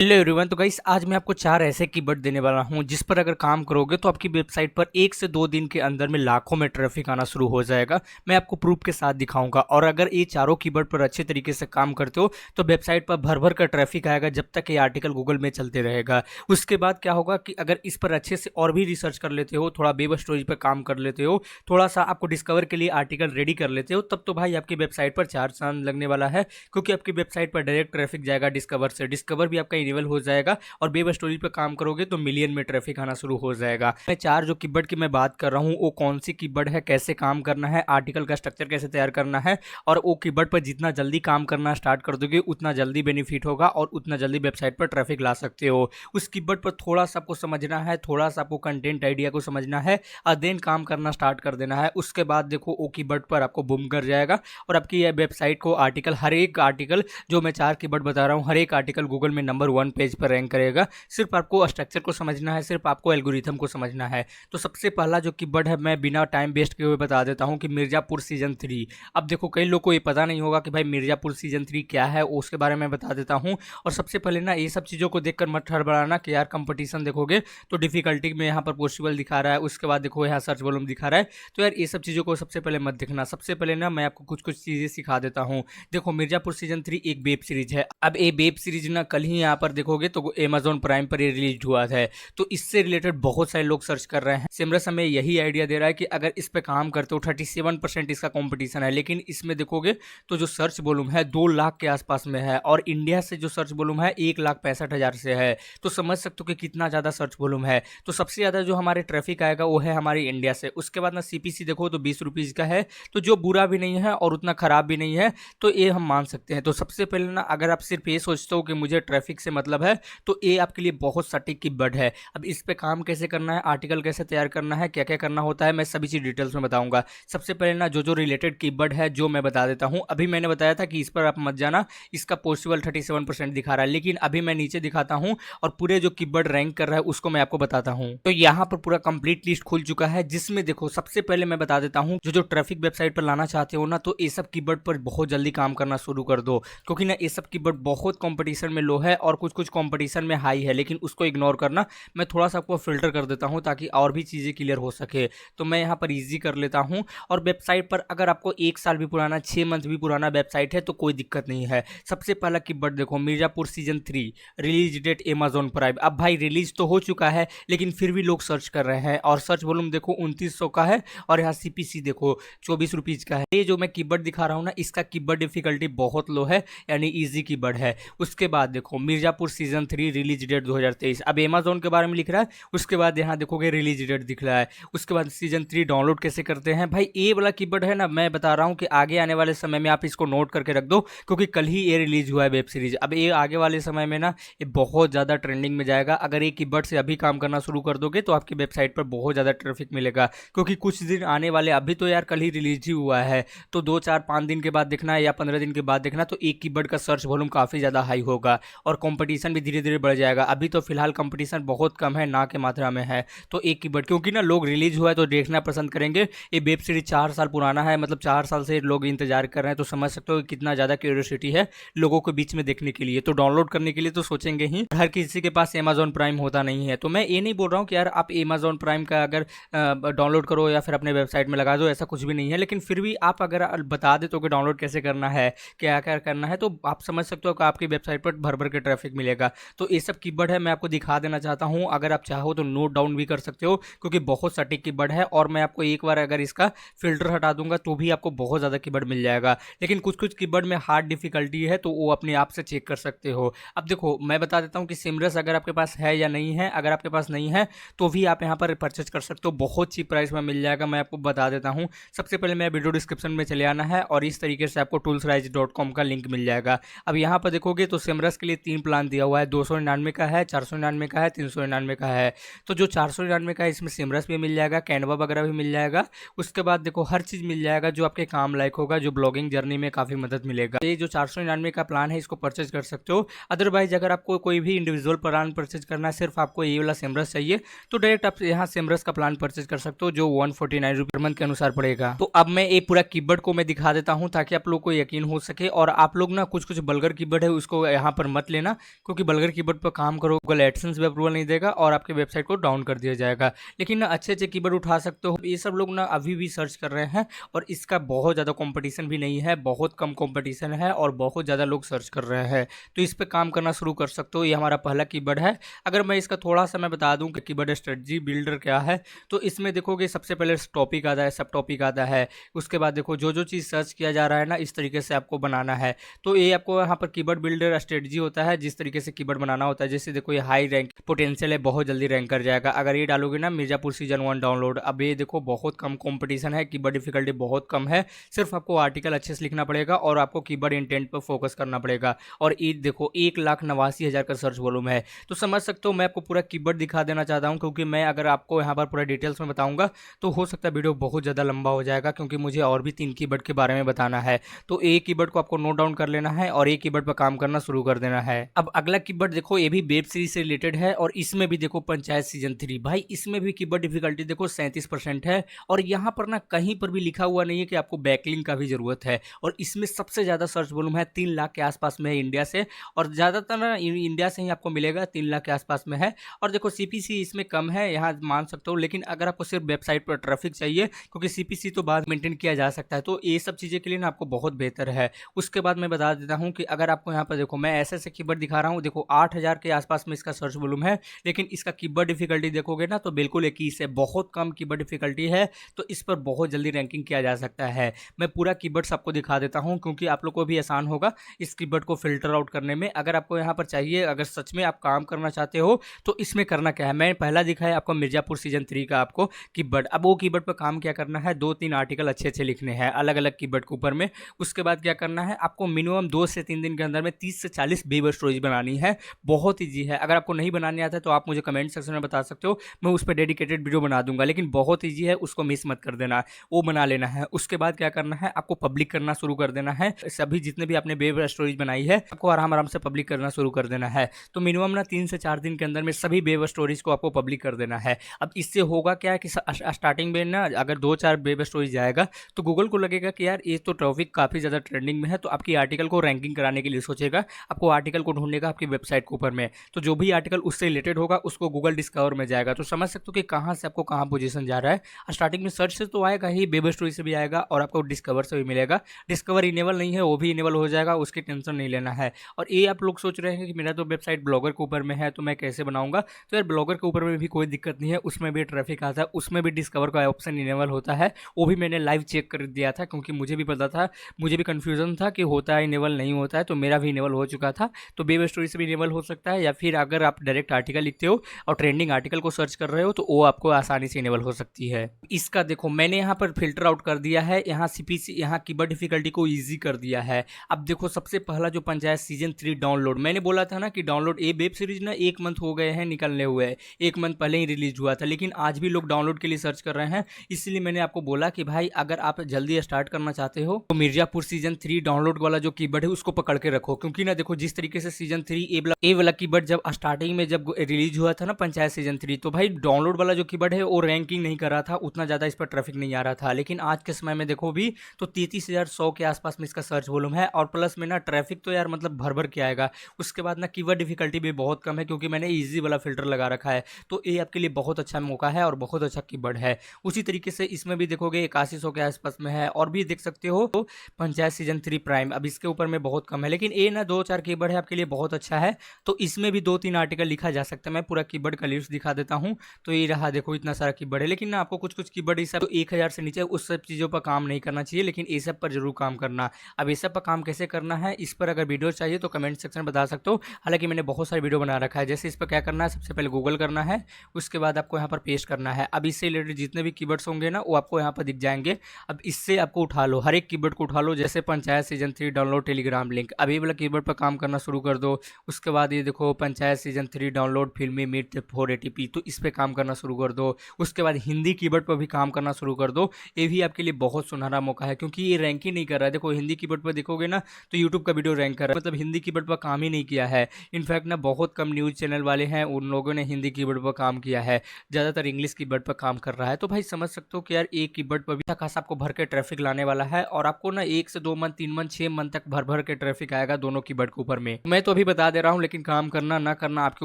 Hello everyone. तो guys आज मैं आपको 4 ऐसे कीवर्ड देने वाला हूं जिस पर अगर काम करोगे तो आपकी वेबसाइट पर 1 से 2 दिन के अंदर में लाखों में ट्रैफिक आना शुरू हो जाएगा। मैं आपको प्रूफ के साथ दिखाऊंगा और अगर ये चारों कीवर्ड पर अच्छे तरीके से काम करते हो तो वेबसाइट पर भर भर कर ट्रैफिक आएगा जब तक ये आर्टिकल गूगल में चलते रहेगा। उसके बाद क्या होगा कि अगर इस पर अच्छे से और भी रिसर्च कर लेते हो, थोड़ा वेब स्टोरेज पर काम कर लेते हो, थोड़ा सा आपको डिस्कवर के लिए आर्टिकल रेडी कर लेते हो, तब तो भाई आपकी वेबसाइट पर 4 चांद लगने वाला है, क्योंकि आपकी वेबसाइट पर डायरेक्ट ट्रैफिक जाएगा डिस्कवर से। डिस्कवर भी आपका इनेबल हो जाएगा और वेब स्टोरेज पे काम करोगे तो मिलियन में ट्रैफिक आना शुरू हो जाएगा। मैं 4 जो कीवर्ड की मैं बात कर रहा हूँ वो कौन सी कीवर्ड है, कैसे काम करना है, आर्टिकल का स्ट्रक्चर कैसे तैयार करना है, और वो कीवर्ड पर जितना जल्दी काम करना स्टार्ट कर दोगे उतना जल्दी बेनिफिट होगा और उतना जल्दी वेबसाइट पर ट्रैफिक ला सकते हो। उस कीवर्ड पर थोड़ा सा आपको समझना है, थोड़ा सा आपको कंटेंट आइडिया को समझना है और देन काम करना स्टार्ट कर देना है। उसके बाद देखो वो कीवर्ड पर आपको बूम कर जाएगा और आपकी ये वेबसाइट को आर्टिकल, हर एक आर्टिकल जो मैं 4 कीवर्ड बता रहा हूँ, हर एक आर्टिकल गूगल में नंबर 1 पेज पर रैंक करेगा। सिर्फ आपको स्ट्रक्चर को समझना है, सिर्फ आपको एल्गोरिथम को समझना है। तो सबसे पहला जो कीवर्ड है मैं बिना टाइम वेस्ट किए हुए बता देता हूं कि मिर्जापुर सीजन 3। अब देखो कई लोग को ये पता नहीं होगा कि भाई मिर्जापुर सीजन 3 क्या है, उसके बारे में बता देता हूं। और सबसे पहले ना ये सब चीज़ों को देखकर मत हड़बड़ाना कि यार कंपटीशन देखोगे तो डिफिकल्टी में यहाँ पर पॉसिबल दिखा रहा है, उसके बाद देखो यहाँ सर्च वॉल्यूम दिखा रहा है। तो यार ये सब चीज़ों को सबसे पहले मत देखना। सबसे पहले ना मैं आपको कुछ कुछ चीज़ें सिखा देता हूँ। देखो मिर्जापुर सीजन 3 एक वेब सीरीज है। अब ये वेब सीरीज ना कल ही यहाँ पर देखोगे तो अमेजॉन प्राइम पर ये रिलीज हुआ है, तो इससे रिलेटेड बहुत सारे लोग सर्च कर रहे हैं। सिमरस हमें यही आइडिया दे रहा है कि अगर इस पे काम करते हो 37% इसका कंपटीशन है, लेकिन इसमें देखोगे तो जो सर्च वॉल्यूम है 2 लाख के आसपास में है और इंडिया से जो सर्च वॉल्यूम है 1,65,000 से है। तो समझ सकते हो कि कितना ज़्यादा सर्च वॉल्यूम है। तो सबसे ज़्यादा जो हमारे ट्रैफिक आएगा वो है हमारे इंडिया से। उसके बाद ना सीपीसी देखो तो 20 रुपीज़ का है, तो जो बुरा भी नहीं है और उतना ख़राब भी नहीं है, तो ये हम मान सकते हैं। तो सबसे पहले ना अगर आप सिर्फ ये सोचते हो कि मुझे ट्रैफिक से मतलब है तो ये आपके लिए बहुत सटीक कीवर्ड है। अब इस पे काम कैसे करना है, आर्टिकल कैसे तैयार करना है, क्या क्या करना होता है, मैं सभी चीज़ डिटेल्स में बताऊंगा। सबसे पहले ना जो जो रिलेटेड कीवर्ड है जो मैं बता देता हूं। अभी मैंने बताया था कि इस पर आप मत जाना, इसका पॉसिबल 37% दिखा रहा है, लेकिन अभी मैं नीचे दिखाता हूं और पूरे जो कीवर्ड रैंक कर रहा है उसको मैं आपको बताता हूं। तो यहाँ पर पूरा कंप्लीट लिस्ट खुल चुका है, जिसमें देखो सबसे पहले मैं बता देता हूँ जो जो ट्रैफिक वेबसाइट पर लाना चाहते हो ना, तो ये सब कीवर्ड पर बहुत जल्दी काम करना शुरू कर दो, क्योंकि ना ये सब कीवर्ड बहुत कंपटीशन में लो है और कुछ कुछ कंपटीशन में हाई है, लेकिन उसको इग्नोर करना। मैं थोड़ा सा आपको फिल्टर कर देता हूं ताकि और भी चीज़ें क्लियर हो सके। तो मैं यहाँ पर इजी कर लेता हूं। और वेबसाइट पर अगर आपको 1 साल भी पुराना, 6 मंथ भी पुराना वेबसाइट है तो कोई दिक्कत नहीं है। सबसे पहला कीवर्ड देखो Mirzapur season 3 release date Amazon Prime. अब भाई रिलीज तो हो चुका है लेकिन फिर भी लोग सर्च कर रहे हैं और सर्च वॉल्यूम देखो 2900 का है और यहाँ सीपीसी देखो 24 रुपीज़ का है। ये जो मैं कीवर्ड दिखा रहा हूँ ना, इसका कीवर्ड डिफिकल्टी बहुत लो है, यानी ईजी कीवर्ड है। उसके बाद देखो मिर्जापुर सीजन 3 रिलीज डेट 2023। अब अमेजॉन के बारे में लिख रहा है, उसके बाद यहाँ देखोगे रिलीज डेट दिख रहा है। उसके बाद सीजन 3 डाउनलोड कैसे करते हैं, भाई ये वाला कीवर्ड है ना, मैं बता रहा हूँ कि आगे आने वाले समय में आप इसको नोट करके रख दो, क्योंकि कल ही ये रिलीज हुआ है वेब सीरीज। अब ये आगे वाले समय में ना ये बहुत ज़्यादा ट्रेंडिंग में जाएगा। अगर ये कीवर्ड से अभी काम करना शुरू कर दोगे तो आपकी वेबसाइट पर बहुत ज़्यादा ट्रैफिक मिलेगा, क्योंकि कुछ दिन आने वाले, अभी तो यार कल ही रिलीज ही हुआ है, तो 2 4 5 दिन के बाद देखना है या 15 दिन के बाद देखना, तो एक कीवर्ड का सर्च वॉल्यूम काफ़ी ज़्यादा हाई होगा और कंपटीशन भी धीरे धीरे बढ़ जाएगा। अभी तो फिलहाल कंपटीशन बहुत कम है, ना के मात्रा में है। तो एक कीवर्ड, क्योंकि ना लोग रिलीज हुआ है तो देखना पसंद करेंगे। ये वेब सीरीज 4 साल पुराना है, मतलब 4 साल से लोग इंतजार कर रहे हैं, तो समझ सकते हो कितना ज़्यादा क्यूरियोसिटी है लोगों के बीच में देखने के लिए। तो डाउनलोड करने के लिए तो सोचेंगे ही। हर किसी के पास अमेजॉन प्राइम होता नहीं है, तो मैं ये नहीं बोल रहा हूँ कि यार आप अमेजॉन प्राइम का अगर डाउनलोड करो या फिर अपने वेबसाइट में लगा दो, ऐसा कुछ भी नहीं है। लेकिन फिर भी आप अगर बता दे तो कि डाउनलोड कैसे करना है, क्या क्या करना है, तो आप समझ सकते हो कि आपकी वेबसाइट पर भर भर के ट्रैफिक मिलेगा। तो ये सब कीवर्ड है, मैं आपको दिखा देना चाहता हूँ। अगर आप चाहो तो नोट डाउन भी कर सकते हो, क्योंकि बहुत सटीक कीवर्ड है और मैं आपको एक बार अगर इसका फिल्टर हटा दूंगा तो भी आपको बहुत ज़्यादा कीवर्ड मिल जाएगा। लेकिन कुछ कुछ कीवर्ड में हार्ड डिफिकल्टी है, तो वो अपने आप से चेक कर सकते हो। अब देखो मैं बता देता हूँ कि सिमरस अगर आपके पास है या नहीं है। अगर आपके पास नहीं है तो भी आप यहाँ पर परचेज कर सकते हो, बहुत चीप प्राइस में मिल जाएगा। मैं आपको बता देता हूँ। सबसे पहले मैं वीडियो डिस्क्रिप्शन में चले आना है और इस तरीके से आपको toolsrise.com का लिंक मिल जाएगा। अब यहाँ पर देखोगे तो सिमरस के लिए 3 प्लान दिया हुआ है, 299 का है, 499 का है, 399 का है। तो जो 499 का है इसमें सिमरस भी मिल जाएगा, कैनवा वगैरह भी मिल जाएगा। उसके बाद देखो हर चीज़ मिल जाएगा जो आपके काम लायक होगा, जो ब्लॉगिंग जर्नी में काफ़ी मदद मिलेगा। ये जो 499 का प्लान है इसको परचेज कर सकते हो। अदरवाइज अगर आपको कोई भी इंडिविजुअल प्लान परचेज करना है, सिर्फ आपको ये वाला सिमरस चाहिए, तो डायरेक्ट आप यहाँ सिमरस का प्लान परचेज कर सकते हो, जो 149 रुपये पर मंथ के अनुसार पड़ेगा। तो अब मैं ये पूरा कीवर्ड को मैं दिखा देता हूँ ताकि आप लोग को यकीन हो सके। और आप लोग ना कुछ कुछ बल्गर कीवर्ड है उसको यहाँ पर मत लेना, क्योंकि बल्गर कीबोर्ड पर काम करो गूगल एडसेंस भी अप्रूवल नहीं देगा और आपके वेबसाइट को डाउन कर दिया जाएगा। लेकिन ना अच्छे अच्छे कीबोर्ड उठा सकते हो, ये सब लोग ना अभी भी सर्च कर रहे हैं और इसका बहुत ज़्यादा कंपटीशन भी नहीं है, बहुत कम कंपटीशन है और बहुत ज़्यादा लोग सर्च कर रहे हैं। तो इस पर काम करना शुरू कर सकते हो। ये हमारा पहला कीबोर्ड है। अगर मैं इसका थोड़ा सा मैं बता दूं कि कीबोर्ड स्ट्रेटजी बिल्डर क्या है, तो इसमें देखोगे सबसे पहले टॉपिक आता है, सब टॉपिक आता है। उसके बाद देखो जो जो चीज़ सर्च किया जा रहा है ना, इस तरीके से आपको बनाना है। तो ये आपको यहाँ पर कीबोर्ड बिल्डर स्ट्रेटजी होता है, जिस तरीके से कीबोर्ड बनाना होता है। जैसे देखो ये हाई रैंक पोटेंशियल है, बहुत जल्दी रैंक कर जाएगा। अगर ये डालोगे ना मिर्जापुर सीजन 1 डाउनलोड, अब ये देखो बहुत कम कंपटीशन है, कीबोर्ड डिफिकल्टी बहुत कम है। सिर्फ आपको आर्टिकल अच्छे से लिखना पड़ेगा और आपको कीबोर्ड इंटेंट पर फोकस करना पड़ेगा। और ये देखो 1,89,000 का सर्च वॉल्यूम है। तो समझ सकते हो मैं आपको पूरा कीबोर्ड दिखा देना चाहता हूँ, क्योंकि मैं अगर आपको यहाँ पर पूरा डिटेल्स में बताऊंगा तो हो सकता है वीडियो बहुत ज़्यादा लंबा हो जाएगा, क्योंकि मुझे और भी 3 कीबोर्ड के बारे में बताना है। तो एक कीबोर्ड को आपको नोट डाउन कर लेना है और एक कीबोर्ड पर काम करना शुरू कर देना है। अब अगला कीबोर्ड देखो, ये भी वेब सीरीज से रिलेटेड है और इसमें भी देखो पंचायत सीजन 3। भाई इसमें भी कीबोर्ड डिफिकल्टी देखो 37% है और यहाँ पर ना कहीं पर भी लिखा हुआ नहीं है कि आपको बैकलिंक का भी जरूरत है। और इसमें सबसे ज़्यादा सर्च वॉल्यूम है, 3 लाख के आसपास में है इंडिया से, और ज़्यादातर ना इंडिया से ही आपको मिलेगा, 3 लाख के आसपास में है। और देखो सीपीसी इसमें कम है, यहाँ मान सकते हो। लेकिन अगर आपको सिर्फ वेबसाइट पर ट्रैफिक चाहिए, क्योंकि सीपीसी तो बाद मेंटेन किया जा सकता है, तो ये सब चीज़ें के लिए ना आपको बहुत बेहतर है। उसके बाद मैं बता देता हूँ कि अगर आपको यहाँ पर देखो मैं ऐसे कीबोर्ड दिखा रहा हूँ, देखो 8,000 के आसपास में इसका सर्च वॉल्यूम है, लेकिन इसका कीबोर्ड डिफिकल्टी देखोगे ना तो बिल्कुल 21 है, बहुत कम कीबोर्ड डिफिकल्टी है। तो इस पर बहुत जल्दी रैंकिंग किया जा सकता है। मैं पूरा कीबोर्ड्स आपको दिखा देता हूँ, क्योंकि आप लोग को भी आसान होगा इस कीबोर्ड को फिल्टर आउट करने में। अगर आपको यहाँ पर चाहिए, अगर सच में आप काम करना चाहते हो, तो इसमें करना क्या है, मैं पहला दिखाया आपको मिर्जापुर सीजन 3 का आपको कीबोर्ड। अब वो कीबोर्ड पर काम क्या करना है, 2-3 आर्टिकल अच्छे अच्छे लिखने हैं अलग अलग कीबोर्ड के ऊपर में। उसके बाद क्या करना है, आपको मिनिमम 2 से 3 दिन के अंदर में 30 से 40 वेब स्टोरेज बनानी है। बहुत ईजी है। अगर आपको नहीं बनाने आता है तो आप मुझे कमेंट सेक्शन में बता सकते हो, मैं उस पर डेडिकेटेड वीडियो बना दूंगा। लेकिन बहुत ईजी है, उसको मिस मत कर देना, वो बना लेना है। उसके बाद क्या करना है, आपको पब्लिक करना शुरू कर देना है। सभी जितने भी आपने वेब स्टोरेज बनाई है, आपको आराम आराम से पब्लिक करना शुरू कर देना है। तो मिनिमम ना 3 से 4 दिन के अंदर में सभी वेब स्टोरेज को आपको पब्लिक कर देना है। अब इससे होगा क्या कि स्टार्टिंग में ना अगर 2-4 वेब स्टोरेज जाएगा तो गूगल को लगेगा कि यार ये तो टॉपिक काफ़ी ज़्यादा ट्रेंडिंग में है, तो आपकी आर्टिकल को रैंकिंग कराने के लिए सोचेगा, आपको आर्टिकल को ढूंढेगा आपकी वेबसाइट के ऊपर में। तो जो भी आर्टिकल उससे रिलेटेड होगा उसको गूगल डिस्कवर में जाएगा। तो समझ सकते हो कि कहाँ से आपको कहाँ पोजीशन जा रहा है। स्टार्टिंग में सर्च से तो आएगा ही, वेब स्टोरी से भी आएगा और आपको डिस्कवर से भी मिलेगा। डिस्कवर इनेबल नहीं है, वो भी इनेबल हो जाएगा, उसकी टेंशन नहीं लेना है। और ये आप लोग सोच रहे हैं कि मेरा तो वेबसाइट ब्लॉगर के ऊपर में है, तो मैं कैसे बनाऊंगा। तो यार ब्लॉगर के ऊपर में भी कोई दिक्कत नहीं है, उसमें भी ट्रैफिक आता है, उसमें भी डिस्कवर का ऑप्शन इनेबल होता है। वो भी मैंने लाइव चेक कर दिया था, क्योंकि मुझे भी पता था, मुझे भी कन्फ्यूजन था कि होता है इनेबल नहीं होता है, तो मेरा भी इनेबल हो चुका था। तो वेब स्टोरी से भी इनेबल हो सकता है, या फिर अगर आप डायरेक्ट आर्टिकल लिखते हो और ट्रेंडिंग आर्टिकल को सर्च कर रहे हो तो वो आपको आसानी से इनेबल हो सकती है। इसका देखो मैंने यहाँ पर फिल्टर आउट कर दिया है, यहाँ सीपीसी, यहाँ कीबोर्ड डिफिकल्टी को ईजी कर दिया है। अब देखो सबसे पहला जो पंचायत सीजन 3 डाउनलोड, मैंने बोला था ना कि डाउनलोड ये वेब सीरीज ना 1 मंथ हो गए हैं निकलने हुए, 1 मंथ पहले ही रिलीज हुआ था, लेकिन आज भी लोग डाउनलोड के लिए सर्च कर रहे हैं। इसलिए मैंने आपको बोला कि भाई अगर आप जल्दी स्टार्ट करना चाहते हो तो मिर्जापुर सीजन 3 डाउनलोड वाला जो कीबोर्ड है उसको पकड़ के रखो। क्योंकि ना देखो जिस तरीके से सीजन 3 ए वाला कीबोर्ड जब स्टार्टिंग में जब रिलीज हुआ था ना पंचायत सीजन 3, तो भाई डाउनलोड वाला जो कीबोर्ड है वो रैंकिंग नहीं कर रहा था, उतना ज़्यादा इस पर ट्रैफिक नहीं आ रहा था। लेकिन आज के समय में देखो भी तो 33,100 के आसपास में इसका सर्च वॉल्यूम है, और प्लस में ना ट्रैफिक तो यार मतलब भर भर के आएगा। उसके बाद ना कीवर्ड डिफिकल्टी भी बहुत कम है, क्योंकि मैंने ईजी वाला फिल्टर लगा रखा है। तो ये आपके लिए बहुत अच्छा मौका है और बहुत अच्छा कीबोर्ड है। उसी तरीके से इसमें भी देखोगे 8100 के आसपास में है, और भी देख सकते हो तो पंचायत सीजन 3 प्राइम, अब इसके ऊपर में बहुत कम है। लेकिन ये ना 2-4 कीबोर्ड है आपके लिए बहुत अच्छा है। तो इसमें भी 2-3 आर्टिकल लिखा जा सकता है। मैं पूरा कीबोर्ड का लिस्ट दिखा देता हूँ। तो ये रहा, देखो इतना सारा कीबोर्ड है। लेकिन ना आपको कुछ कुछ कीबोर्ड सब 1000 से नीचे उस सब चीज़ों पर काम नहीं करना चाहिए, लेकिन ये सब पर जरूर काम करना। अब ये सब पर काम कैसे करना है, इस पर अगर वीडियो चाहिए तो कमेंट सेक्शन में बता सकते हो। हालांकि मैंने बहुत सारे वीडियो बना रखा है। जैसे इस पर क्या करना है, सबसे पहले गूगल करना है, उसके बाद आपको यहाँ पर पेस्ट करना है। अब इससे रिलेटेड जितने भी कीवर्ड्स होंगे ना वो आपको यहाँ पर दिख जाएंगे। अब इससे आपको उठा लो, हर एक कीवर्ड को उठा लो। जैसे panchayat season 3 download Telegram link, अभी वाला कीवर्ड पर काम करना शुरू कर दो। उसके बाद ये देखो पंचायत सीजन 3 डाउनलोड फिल्मी मीट 480p, तो इस पर काम करना शुरू कर दो। उसके बाद हिंदी कीवर्ड पर भी काम करना शुरू कर दो। ये भी आपके लिए बहुत सुनहरा मौका है, क्योंकि ये रैंक ही नहीं कर रहा है। देखो हिंदी कीवर्ड पर देखोगे ना तो यूट्यूब का वीडियो रैंक कर रहा है, मतलब हिंदी कीवर्ड पर काम ही नहीं किया है। इनफैक्ट ना बहुत कम न्यूज़ चैनल वाले हैं, उन लोगों ने हिंदी कीवर्ड पर काम किया है, ज़्यादातर इंग्लिश कीवर्ड पर काम कर रहा है। तो भाई समझ सकते हो कि यार एक कीवर्ड पर भी अच्छा खासा आपको भर के ट्रैफिक लाने वाला है, और आपको ना 1 से 2 मंथ, 3 मंथ, 6 मंथ तक भर भर के ट्रैफिक आएगा दोनों कीवर्ड के ऊपर में। मैं तो अभी अभी बता दे रहा हूँ, लेकिन काम करना ना करना आपके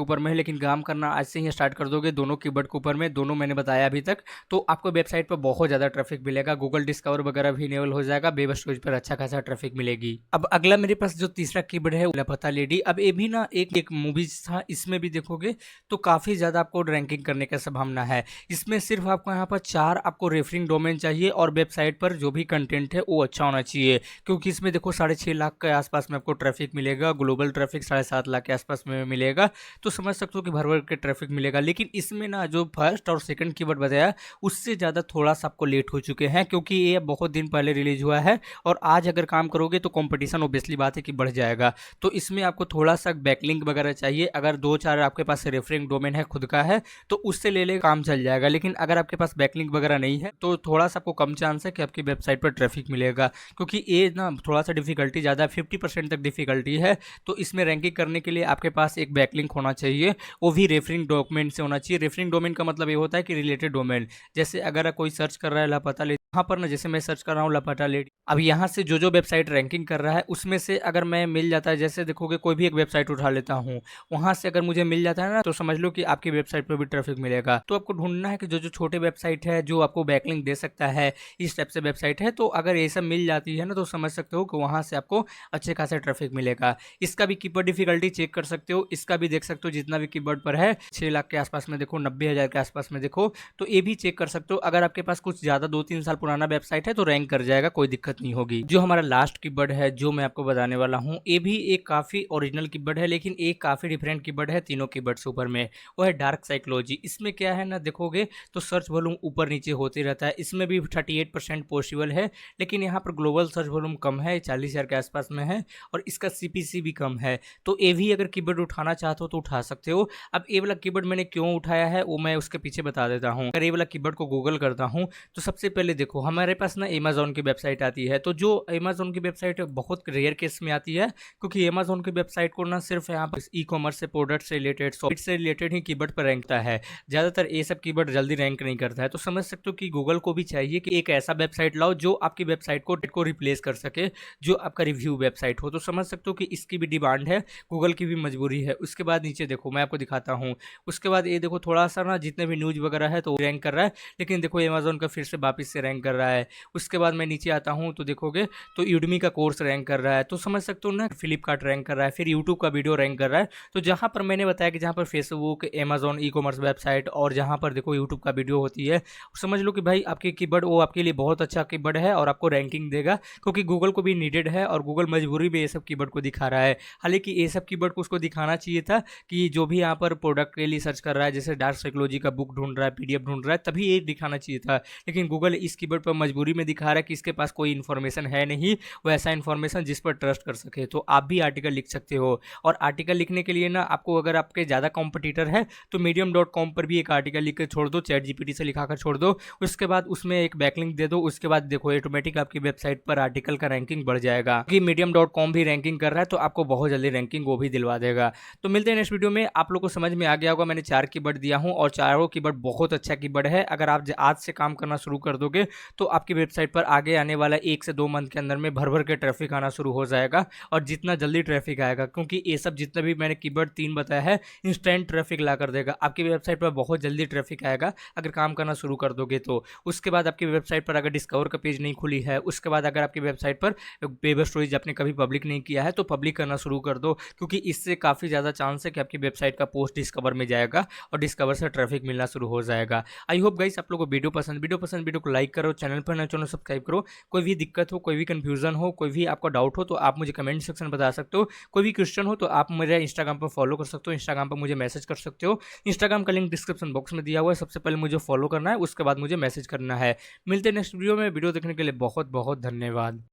ऊपर में है। लेकिन काम करना आज से ही स्टार्ट कर दोगे दोनों कीवर्ड के ऊपर में, दोनों मैंने बताया अभी तक, तो आपको वेबसाइट पर बहुत ज़्यादा ट्रैफिक मिलेगा। गूगल डिस्कवर वगैरह भी इनेबल हो जाएगा, वेब स्टोरेज पर अच्छा खासा ट्रैफिक मिलेगी। अब अगला मेरे पास जो तीसरा कीवर्ड है लापता लेडी। अब ये भी ना एक मूवीज था, इसमें भी देखोगे तो काफ़ी ज़्यादा आपको रैंकिंग करने का संभावना है। इसमें सिर्फ आपको यहाँ पर 4 आपको रेफरिंग डोमेन चाहिए और वेबसाइट पर जो भी कंटेंट है वो अच्छा होना चाहिए, क्योंकि इसमें देखो 6.5 लाख के आसपास में आपको ट्रैफिक मिलेगा, ग्लोबल ट्रैफिक 7.5 लाख के आसपास में मिलेगा। तो समझ सकते हो कि भर भर के ट्रैफिक मिलेगा। लेकिन इसमें ना जो फर्स्ट और सेकंड कीवर्ड बताया उससे ज़्यादा थोड़ा सा आपको लेट हो चुके हैं, क्योंकि ये बहुत दिन पहले रिलीज हुआ है और आज अगर काम करोगे तो कंपटीशन ऑब्वियसली बात है कि बढ़ जाएगा। तो इसमें आपको थोड़ा सा बैकलिंक वगैरह चाहिए। अगर 2-4 आपके पास रेफरिंग डोमेन है, खुद का है, तो उससे ले काम चल जाएगा। लेकिन अगर आपके पास बैकलिंक वगैरह नहीं है तो थोड़ा सा आपको कम चांस है कि आपकी वेबसाइट पर ट्रैफिक मिलेगा, क्योंकि ये ना थोड़ा सा डिफिकल्टी ज़्यादा 50% तक डिफिकल्टी है। तो इसमें रैंकिंग करने के लिए आपके पास एक बैकलिंक होना चाहिए, वो भी रेफरिंग डोमेन से होना चाहिए। रेफरिंग डोमेन का मतलब ये होता है कि रिलेटेड डोमेन। जैसे अगर कोई सर्च कर रहा है लापता लेडी, यहाँ पर ना जैसे मैं सर्च कर रहा हूँ लापता लेडी, अब यहाँ से जो वेबसाइट रैंकिंग कर रहा है उसमें से अगर मैं मिल जाता है, जैसे देखोगे कोई भी एक वेबसाइट उठा लेता हूँ, वहाँ से अगर मुझे मिल जाता है ना, तो समझ लो कि आपकी वेबसाइट पर भी ट्रैफिक मिलेगा। तो आपको ढूंढना है कि जो छोटे वेबसाइट है जो आपको बैकलिंक दे सकता है, इस टाइप से वेबसाइट है, तो अगर ये सब मिल जाती है ना, तो समझ सकते हो कि वहाँ से आपको अच्छे खासे ट्रैफिक मिलेगा। इसका भी कीवर्ड डिफिकल्टी चेक कर सकते हो, इसका भी देख सकते हो जितना भी कीवर्ड पर है, 6 लाख के आसपास में देखो, 90,000 के आसपास में देखो, तो ये भी चेक कर सकते हो। अगर आपके पास कुछ ज़्यादा 2-3 साल पुराना वेबसाइट है तो रैंक कर जाएगा, कोई दिक्कत नहीं होगी। जो हमारा लास्ट कीवर्ड है जो मैं आपको बताने वाला हूँ, ये भी एक काफ़ी ओरिजिनल कीवर्ड है, लेकिन एक काफ़ी डिफरेंट कीवर्ड है तीनों कीवर्ड से ऊपर में, वो है डार्क साइकोलॉजी। इसमें क्या है ना, देखोगे तो सर्च वॉल्यूम ऊपर नीचे होते रहता है। इसमें भी 38% पॉसिबल है, लेकिन यहाँ पर ग्लोबल सर्च वॉल्यूम कम है, 40,000 के आसपास में है, और इसका CPC भी कम है। तो ये भी अगर कीवर्ड उठाना चाहते हो तो उठा सकते हो। अब ये वाला कीवर्ड मैंने क्यों उठाया है वो मैं उसके पीछे बता देता हूँ। अगर ये वाला कीवर्ड को गूगल करता हूँ तो सबसे पहले देखो हमारे पास ना अमेजोन की वेबसाइट आती है। तो जो अमेजोन की वेबसाइट है बहुत रेयर केस में आती है, क्योंकि अमेजोन की वेबसाइट को ना सिर्फ यहाँ पर ई-कॉमर्स से, प्रोडक्ट से रिलेटेड, शॉपिंग से रिलेटेड ही कीवर्ड पर रैंकता है। ज़्यादातर ये सब कीवर्ड जल्दी रैंक नहीं करता है। तो समझ सकते हो कि गूगल को भी चाहिए कि एक ऐसा वेबसाइट लाओ जो आपकी वेबसाइट को रिप्लेस कर सके, जो आपका रिव्यू वेबसाइट हो। तो समझ सकते हो कि इसकी भी डिमांड है, गूगल की भी मजबूरी है। उसके बाद नीचे देखो, मैं आपको दिखाता हूँ। उसके बाद ये देखो थोड़ा सा ना जितने भी न्यूज़ वगैरह है तो रैंक कर रहा है, लेकिन देखो अमेजोन का फिर से वापस से रैंक कर रहा है। उसके बाद मैं नीचे आता हूँ तो देखोगे तो यूडमी का कोर्स रैंक कर रहा है। तो समझ सकते हो ना, फ्लिपकार्ट रैंक कर रहा है, फिर यूट्यूब का वीडियो रैंक कर रहा है। तो जहाँ पर मैंने बताया कि जहाँ पर फेसबुक, अमेजोन ई-कॉमर्स वेबसाइट और जहाँ पर देखो यूट्यूब का वीडियो होती है, समझ लो कि भाई आपके कीवर्ड वो आपके लिए बहुत अच्छा कीवर्ड है और आपको रैंकिंग देगा, क्योंकि गूगल को भी नीडेड है और गूगल मजबूरी में ये सब कीवर्ड को दिखा रहा है। हालांकि ये सब कीवर्ड को उसको दिखाना चाहिए था कि जो भी यहाँ पर प्रोडक्ट के लिए सर्च कर रहा है, जैसे डार्क साइकोलॉजी का बुक ढूंढ रहा है, PDF ढूंढ रहा है, तभी ये दिखाना चाहिए था। लेकिन गूगल इस कीवर्ड पर मजबूरी में दिखा रहा है कि इसके पास कोई इन्फॉर्मेशन है नहीं, वो ऐसा इन्फॉर्मेशन जिस पर ट्रस्ट कर सके। तो आप भी आर्टिकल लिख सकते हो, और आर्टिकल लिखने के लिए ना आपको, अगर आपके ज़्यादा कॉम्पिटिटर है तो medium.com पर भी एक आर्टिकल लिख के छोड़ दो, ChatGPT से लिखा कर छोड़ दो। उसके बाद उसमें एक बैकलिंक दे दो, उसके बाद देखो ऑटोमेटिक आपकी वेबसाइट पर आर्टिकल का रैंकिंग बढ़ जाएगा। क्योंकि medium.com भी रैंकिंग कर रहा है तो आपको बहुत जल्दी रैंकिंग वो भी दिलवा देगा। तो मिलते हैं नेक्स्ट वीडियो में। आप लोग को समझ में आ गया होगा, मैंने 4 कीवर्ड दिया हूँ और चारों कीवर्ड बहुत अच्छा कीवर्ड है। अगर आप आज से काम करना शुरू कर दोगे तो आपकी वेबसाइट पर आगे आने वाला 1 से 2 मंथ के अंदर में भर भर के ट्रैफिक आना शुरू हो जाएगा। और जितना जल्दी ट्रैफिक आएगा, क्योंकि ये सब जितना भी मैंने कीवर्ड 3 बताया है, इंस्टेंट ट्रैफिक ला कर देगा। आपकी वेबसाइट पर बहुत जल्दी ट्रैफिक आएगा अगर काम करना शुरू कर दोगे तो। उसके बाद आपकी वेबसाइट पर अगर डिस्कवर का पेज नहीं खुली है, उसके बाद अगर आपकी वेबसाइट पर वेब स्टोरेज आपने कभी पब्लिक नहीं किया है तो पब्लिक करना शुरू कर दो, क्योंकि इससे काफ़ी ज़्यादा चांस है कि आपकी वेबसाइट का पोस्ट डिस्कवर में जाएगा और डिस्कवर से ट्रैफिक मिलना शुरू हो जाएगा। आई होप गाइस आप लोगों को वीडियो पसंद वीडियो को लाइक करो, चैनल पर नए चैनल सब्सक्राइब करो। कोई भी दिक्कत हो, कोई भी कंफ्यूजन हो, कोई भी आपका डाउट हो तो आप मुझे कमेंट सेक्शन बता सकते हो। कोई भी क्वेश्चन हो तो आप मेरे इंस्टाग्राम पर फॉलो कर सकते हो, इंस्टाग्राम पर मुझे मैसेज कर सकते हो। इंस्टाग्राम का लिंक डिस्क्रिप्शन बॉक्स में दिया हुआ है, सबसे पहले मुझे फॉलो करना है, उसके बाद मुझे मैसेज करना है। मिलते हैं नेक्स्ट वीडियो में। वीडियो देखने के लिए बहुत बहुत धन्यवाद।